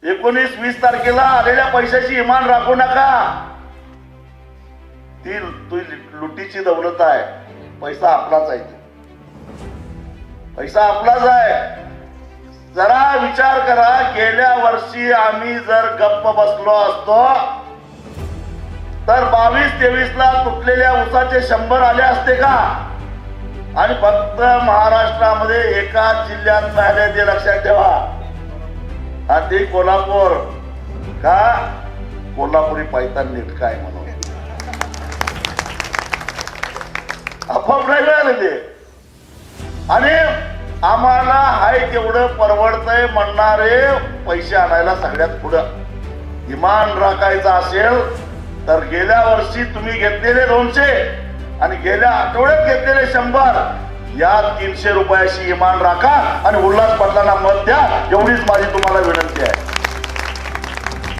19-20 तारखेला आलेल्या पैशाची इमान राखू नका. ती लुटीची दौलत आहे. पैसा आपलाच आहे, पैसा आपलाच आहे. जरा विचार करा, गेल्या वर्षी आम्ही जर गप्प बसलो असतो तर 22-23 ला तुटलेल्या ऊसाचे 100 आले असते का? आणि फक्त महाराष्ट्रामध्ये एकाच जिल्ह्यात झाले ते लक्षात ठेवा, आणि कोल्हापूर. का? कोल्हापुरी पायतान नीट काय म्हणून आपोआप नाही मिळाले ते. आणि आम्हाला हाय तेवढं परवडतंय म्हणणारे पैसे आणायला सगळ्यात पुढं. इमान राखायचं असेल तर गेल्या वर्षी तुम्ही घेतलेले 200 आणि गेल्या आठवड्यात घेतलेले 100, या 300 रुपयाची इमान राखा आणि उल्हास पाटलांना मत द्या. एवढीच माझी तुम्हाला विनंती आहे.